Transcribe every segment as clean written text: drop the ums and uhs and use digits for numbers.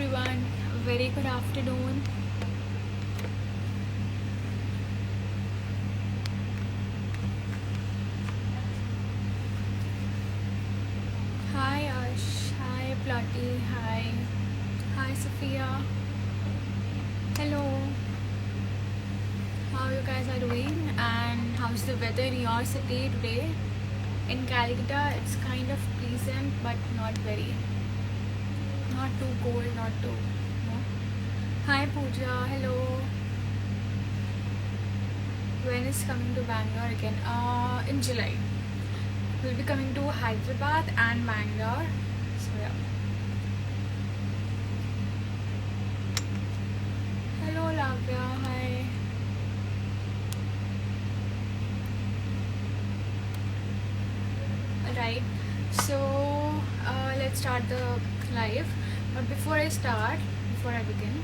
everyone, very good afternoon. Hi Ash, hi Plotty, hi Sophia. Hello, how you guys are doing and how's the weather in your city today? In Calcutta, it's kind of pleasant but not too cold, not too, no. Hi Pooja, hello. When is coming to Bangalore again? In July. We'll be coming to Hyderabad and Bangalore. So yeah. Hello Lavya, hi. Alright, so let's start the live. But before I begin,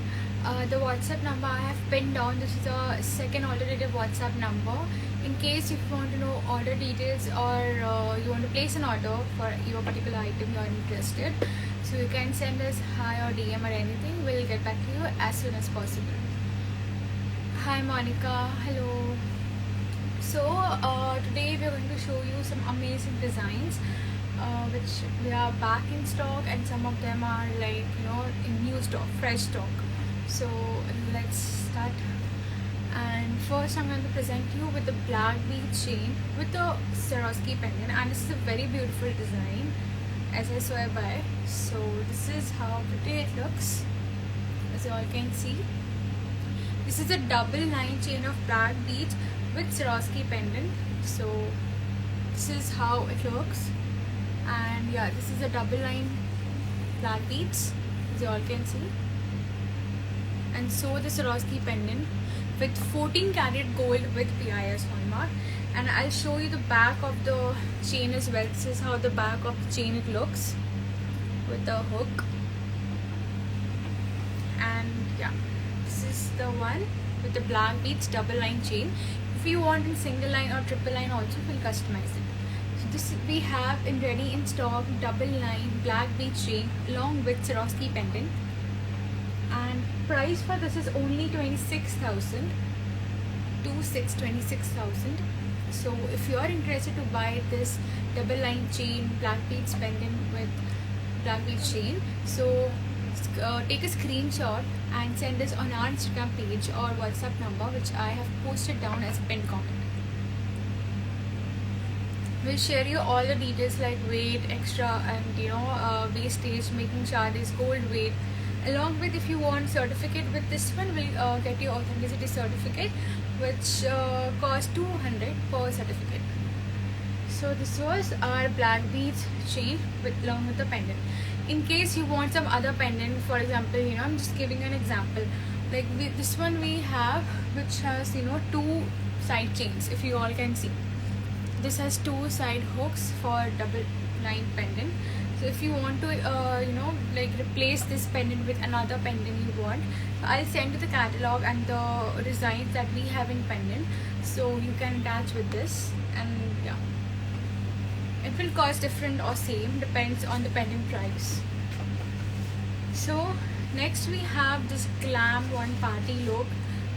the WhatsApp number I have pinned down. This is a second alternative WhatsApp number. In case if you want to know order details or you want to place an order for your particular item you are interested, so you can send us hi or DM or anything. We'll get back to you as soon as possible. Hi Monica, hello. So today we are going to show you some amazing designs which we are back in stock, and some of them are like in new stock, fresh stock. So let's start. And first I'm going to present you with the black bead chain with the Swarovski pendant, and this is a very beautiful design as I swear by. So this is how pretty it looks, as you all can see. This is a double line chain of black beads with Swarovski pendant. So this is how it looks, and yeah, this is a double line black beads, as you all can see. And so the Swarovski pendant with 14 karat gold with PIS hallmark. And I'll show you the back of the chain as well. This is how the back of the chain it looks with the hook. And yeah, this is the one with the black beads double line chain. If you want in single line or triple line also, we'll customize it. So this we have in ready in stock double line black bead chain along with Swarovski pendant. And price for this is only 26,000. So if you are interested to buy this double line chain black beads pendant with black bead chain, so take a screenshot and send us on our Instagram page or WhatsApp number, which I have posted down as a pinned comment. We'll share you all the details like weight, extra, and wastage, making charges, gold weight. Along with, if you want certificate with this one, we'll get you authenticity certificate, which costs 200 per certificate. So this was our black beads chain along with the pendant. In case you want some other pendant, for example, I'm just giving an example. Like this one we have, which has two side chains. If you all can see, this has two side hooks for double line pendant. So if you want to like replace this pendant with another pendant you want, I'll send you the catalog and the designs that we have in pendant, so you can attach with this. And yeah, it will cost different or same, depends on the pendant price. So next we have this glam one party look.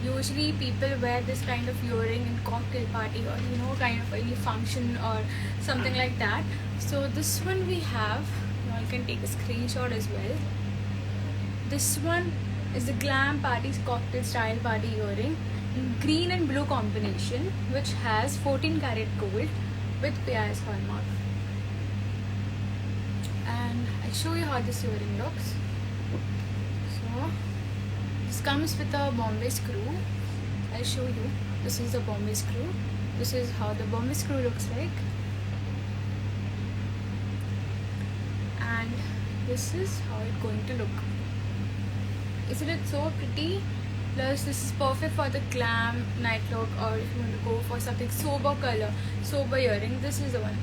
Usually people wear this kind of earring in cocktail party or kind of any function or something like that. So this one we have, you can take a screenshot as well. This one is the glam party's cocktail style party earring in green and blue combination, which has 14 karat gold with PIS hallmark. And I'll show you how this earring looks. So this comes with a Bombay screw. I'll show you. This is the Bombay screw. This is how the Bombay screw looks like. And this is how it's going to look. Isn't it so pretty? Plus this is perfect for the glam night look, or if you want to go for something sober color, sober earring, this is the one.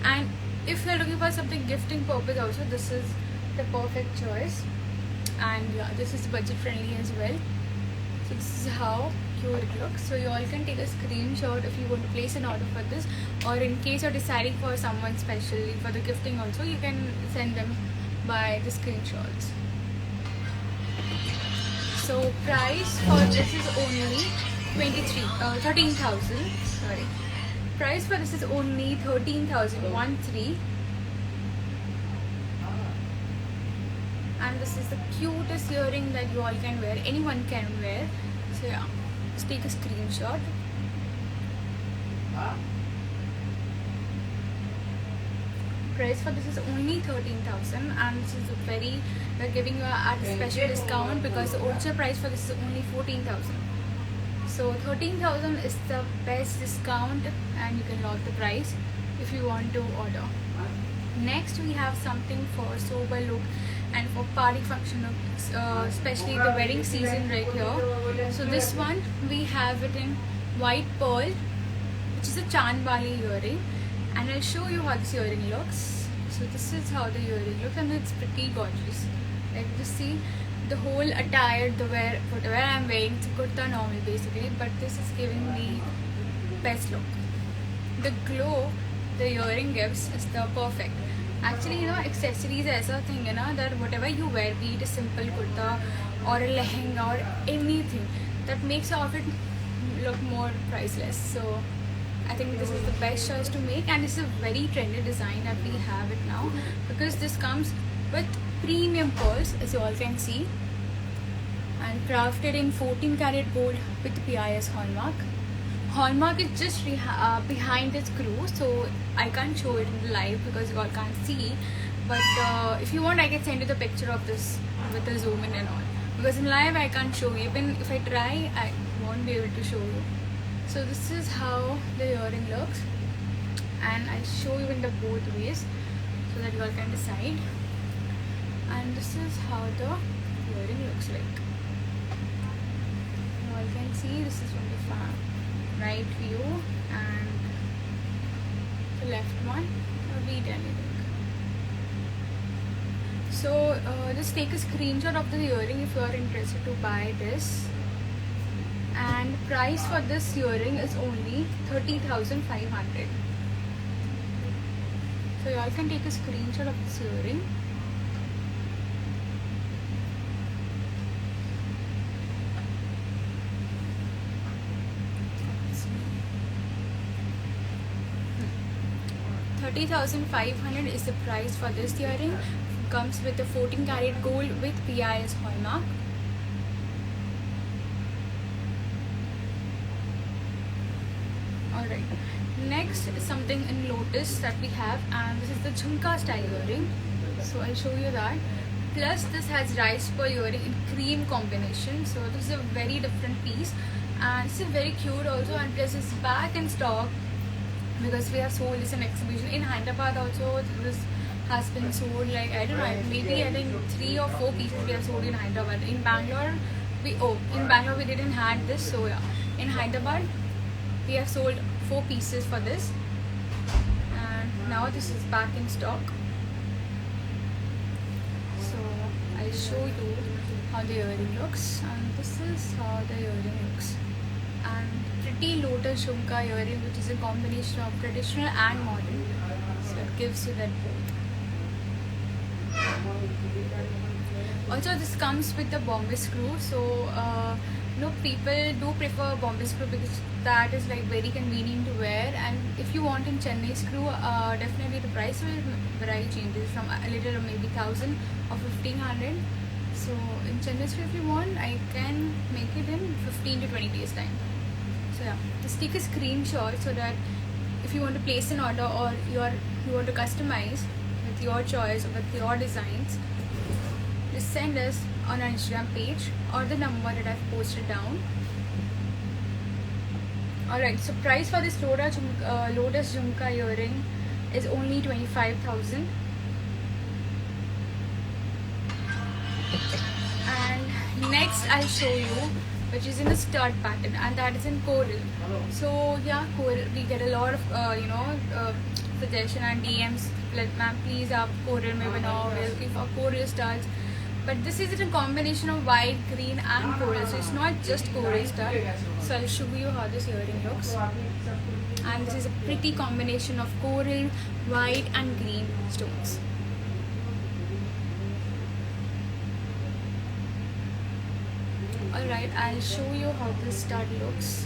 And if you're looking for something gifting purpose also, this is the perfect choice. And yeah, this is budget friendly as well. So this is how cute it looks. So you all can take a screenshot if you want to place an order for this, or in case you're deciding for someone specially for the gifting also, you can send them by the screenshots. So price for this is only 13,000. Sorry. Price for this is only 13,013. And this is the cutest earring that you all can wear. Anyone can wear. So yeah, just take a screenshot. Price for this is only 13,000, and this is a very, we're giving you at a special discount because the wholesale price for this is only 14,000. So 13,000 is the best discount, and you can lock the price if you want to order. Next we have something for sober look and for party function look, especially the wedding season right here. So this one we have it in white pearl, which is a Chandbali earring, and I'll show you how this earring looks. So this is how the earring looks, and it's pretty gorgeous. Like just see the whole attire, the wear, whatever I'm wearing, it's a kurta normal basically, but this is giving me best look. The glow the earring gives is the perfect. Actually, you know, accessories ऐसा thing है ना, that whatever you wear, be it a simple kurta or a lehenga or anything, that makes your outfit look more priceless. So I think this is the best choice to make, and it's a very trendy design that we have it now, because this comes with premium pearls, as you all can see, and crafted in 14 karat gold with PIS hallmark. Hallmark is just behind the screw, so I can't show it in live because you all can't see, but if you want I can send you the picture of this with the zoom in and all, because in live I can't show you. Even if I try, I won't be able to show you. So this is how the earring looks, and I show you in the both ways so that you all can decide. And this is how the earring looks like. You all can see this is from the right view, and the left one read anything. So just take a screenshot of the earring if you are interested to buy this. And price for this earring is only 30,500. So you all can take a screenshot of this earring. $30,500 is the price for this earring. Comes with the 14 karat gold with PIS hallmark. Alright, next is something in lotus that we have, and this is the jhumka style earring. So I'll show you that. Plus this has rice pearl earring in cream combination. So this is a very different piece, and it's very cute also, and plus it's back in stock because we have sold this in exhibition in Hyderabad also. This has been sold, like I don't know, maybe I think 3 or 4 pieces we have sold in Hyderabad. In Bangalore we didn't had this, so yeah, in Hyderabad we have sold 4 pieces for this, and now this is back in stock. So I'll show you how the earring looks, and this is how the earring looks. And pretty lotus jhumka earring, which is a combination of traditional and modern, so it gives you that both. Also this comes with the Bombay screw, so people do prefer Bombay screw because that is like very convenient to wear. And if you want in Chennai screw, definitely the price will vary, changes from a little maybe 1,000 or 1,500. So in Chennai screw, if you want, I can make it in 15 to 20 days time. So yeah, just take a screenshot so that if you want to place an order, or you want to customize with your choice or with your designs, just send us on our Instagram page or the number that I've posted down. Alright, so price for this lotus jhumka earring is only 25,000. And next I'll show you, which is in a stud pattern, and that is in coral. So yeah, coral, we get a lot of suggestion and DMs like, ma'am please आप coral में बनाओ, we're looking for coral studs. But this is in a combination of white, green and coral, so it's not just coral stud. So I'll show you how this earring looks. And this is a pretty combination of coral, white and green stones. Alright, I'll show you how this stud looks,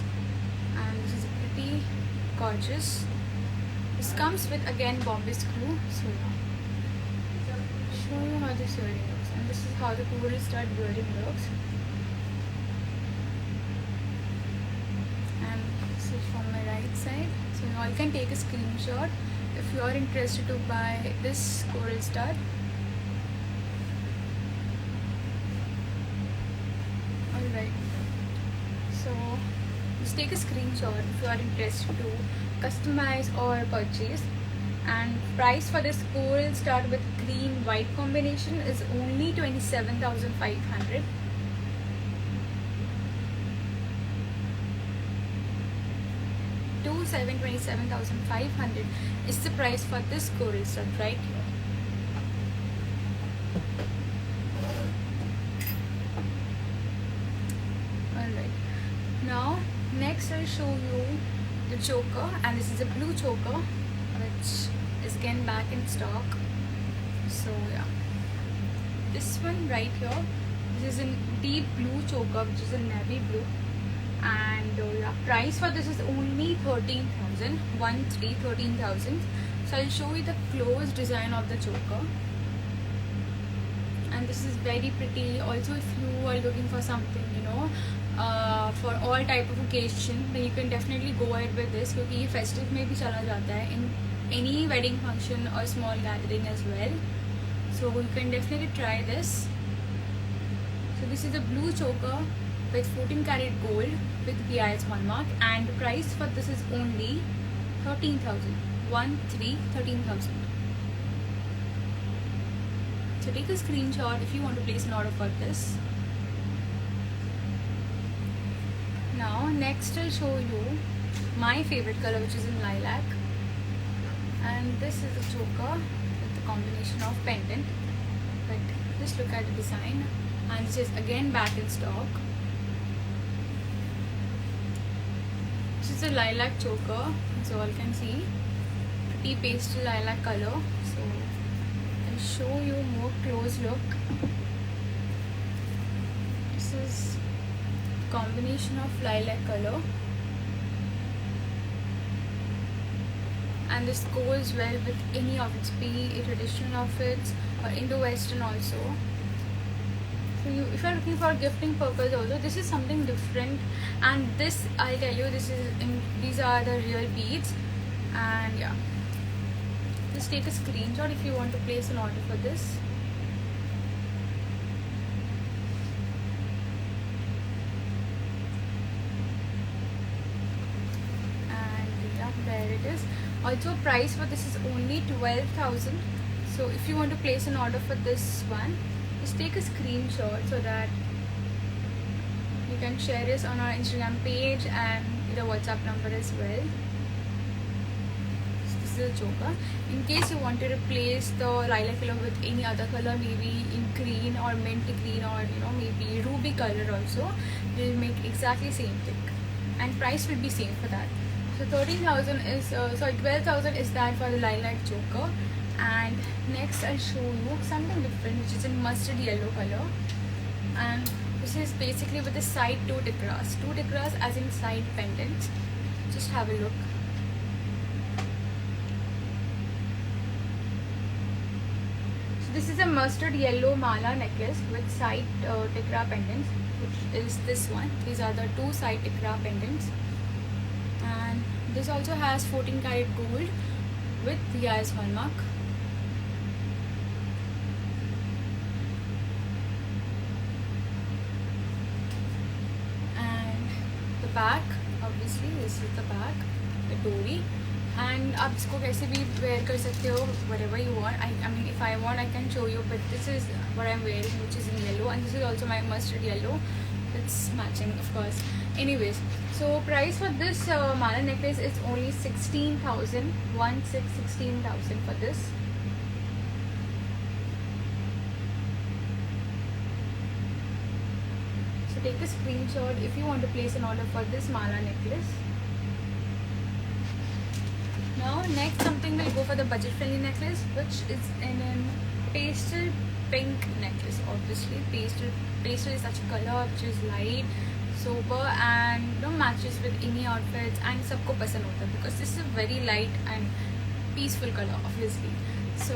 and this is pretty gorgeous. This comes with again Bombay screw, so yeah. Show you how this earring looks, and this is how the coral stud earring looks. And this is from my right side, so you all can take a screenshot if you are interested to buy this coral stud. Alright, so just take a screenshot if you are interested to customize or purchase. And price for this coral stud with green white combination is only 27,500. $27,500 is the price for this coral stud right here. Alright, now next I'll show you the choker, and this is a blue choker which is again back in stock. So yeah, this one right here, this is in deep blue choker, which is a navy blue, and yeah, price for this is only 13,000. 13,000. So I'll show you the close design of the choker, and this is very pretty. Also, if you are looking for something, you know, for all type of occasion, then you can definitely go ahead with this, क्योंकि ये festive में भी चला जाता है in any wedding function or small gathering as well. So you can definitely try this. So this is a blue choker with 14 karat gold with BIS hallmark, and the price for this is only 13,000. 13,000. So take a screenshot if you want to place an order for this. Now next I'll show you my favorite color, which is in lilac, and this is a choker with the combination of pendant. But just look at the design, and this is again back in stock. This is a lilac choker, so all can see pretty pastel lilac color. So I'll show you more close look. This is combination of lilac color, and this goes well with any outfits, be it traditional outfits or Indo-Western also. So you, if you're looking for gifting purpose also, this is something different. And this, I'll tell you, these are the real beads. And yeah, just take a screenshot if you want to place an order for this. There it is. Also, price for this is only 12,000. So if you want to place an order for this one, just take a screenshot so that you can share this on our Instagram page and the WhatsApp number as well. So this is a choker. In case you want to replace the lilac color with any other color, maybe in green or mint green, or you know, maybe ruby color also, we'll make exactly same thing, and price will be same for that. So 13,000 is, sorry, 12,000 is that for the lilac choker. And next I'll show you something different, which is in mustard yellow color. And this is basically with the side two tikras. Two tikras as in side pendants. Just have a look. So this is a mustard yellow mala necklace with side tikra pendants, which is this one. These are the two side tikra pendants. And this also has 14 karat gold with BIS hallmark. And the back, obviously this is the back, the dori. And आप इसको कैसे भी wear कर सकते हो, whatever you want. I mean, if I want, I can show you. But this is what I'm wearing, which is in yellow, and this is also my mustard yellow. It's matching, of course. Anyways, so price for this mala necklace is only 16,000. 16,000 for this. So take a screenshot if you want to place an order for this mala necklace. Now next, something will go for the budget friendly necklace, which is in a pastel pink necklace. Obviously pastel pastel is such a color which is light, sober, and matches with any outfits, and सबको पसंद होता है because this is a very light and peaceful color obviously. So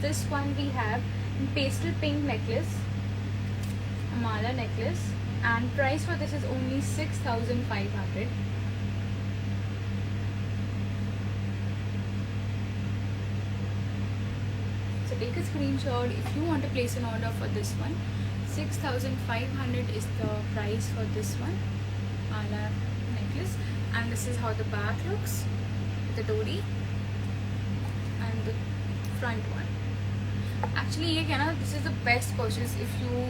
this one we have in pastel pink necklace, a mala necklace, and price for this is only 6,500. So take a screenshot if you want to place an order for this one. 6,500 is the price for this one, mala necklace, and this is how the back looks, the dori, and the front one. Actually ये क्या ना, this is the best purchase if you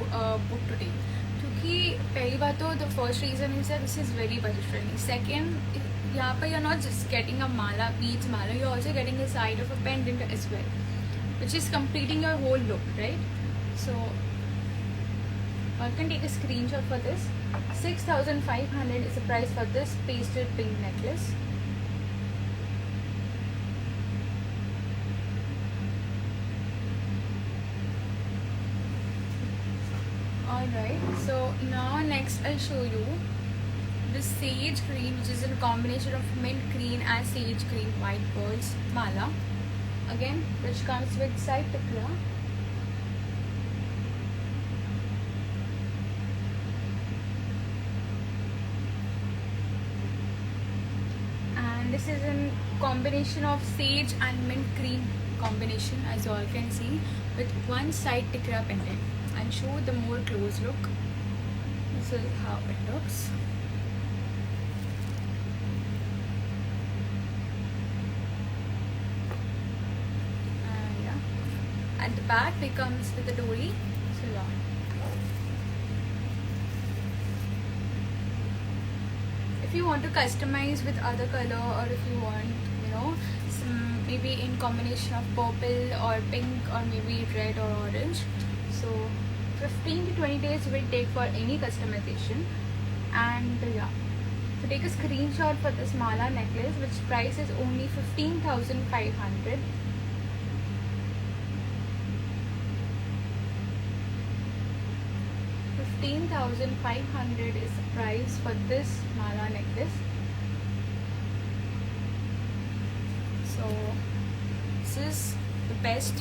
book today, क्योंकि पहली बात तो the first reason is that this is very budget friendly. Second, यहाँ पर you're not just getting a mala, beads mala, you're also getting a side of a pendant as well, which is completing your whole look, right? So you can take a screenshot for this. 6,500 is the price for this pastel pink necklace. Alright, so now next I'll show you the sage green, which is a combination of mint green and sage green white pearls mala, again which comes with side tikra. And this is in combination of sage and mint green combination, as you all can see, with one side tikra pendant. And show the more close look. This is how it looks. Yeah. At the back becomes with the dori. So yeah. If you want to customize with other color, or if you want, some maybe in combination of purple or pink or maybe red or orange. So 15 to 20 days will take for any customization. And yeah, so take a screenshot for this mala necklace, which price is only 15,500. $15,500 is the price for this mala necklace. So this is the best,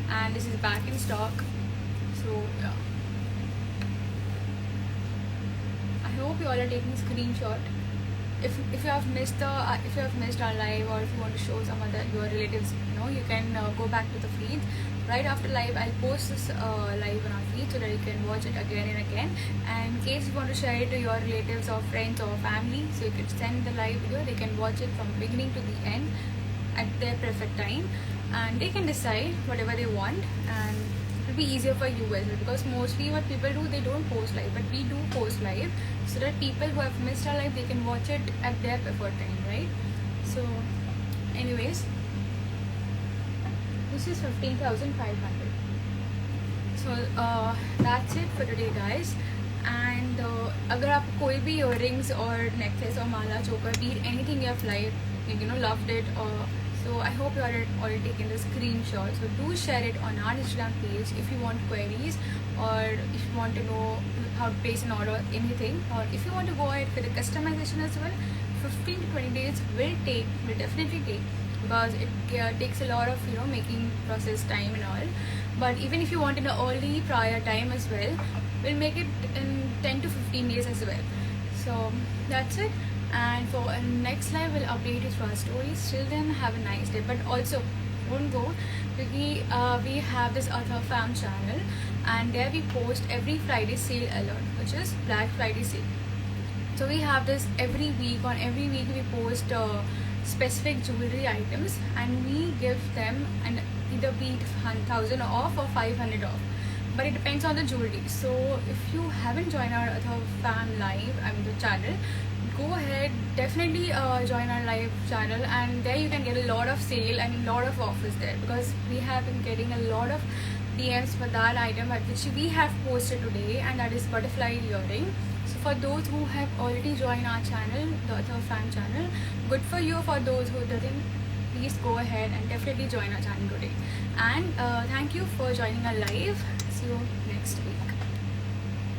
and this is back in stock. So yeah, I hope you all are taking a screenshot. If you have missed our live, or if you want to show some other your relatives, you can go back to the feed. Right after live, I'll post this live on our feed so that you can watch it again and again. And in case you want to share it to your relatives or friends or family, so you can send the live video. They can watch it from beginning to the end at their preferred time, and they can decide whatever they want. And it'll be easier for you as well, because mostly what people do, they don't post live, but we do post live so that people who have missed our live, they can watch it at their preferred time, right? So anyways, this is 15,500. So that's it for today, guys. And अगर आप कोई भी earrings or necklace or mala, choker, bead, anything you have liked, loved it, or so I hope you are already taken the screenshot. So do share it on our Instagram page if you want queries, or if you want to know how to place an order, anything, or if you want to go ahead for the customization as well. 15 to 20 days will definitely take, because it takes a lot of making process time and all. But even if you want in the early prior time as well, we'll make it in 10 to 15 days as well. So that's it. And for next live, we'll update you through our stories. Till then, have a nice day. But also, don't go, because we have this other fam channel, and there we post every Friday sale alert, which is Black Friday sale. So we have this every week. On every week, we post specific jewelry items, and we give them and either be 1,000 off or 500 off. But it depends on the jewelry. So if you haven't joined our other fam live, the channel, go ahead, definitely join our live channel, and there you can get a lot of sale and a lot of offers there, because we have been getting a lot of DMs for that item at which we have posted today, and that is butterfly earring. So for those who have already joined our channel, the other fan channel, good for you. For those who didn't, please go ahead and definitely join our channel today. And thank you for joining our live. See you next week.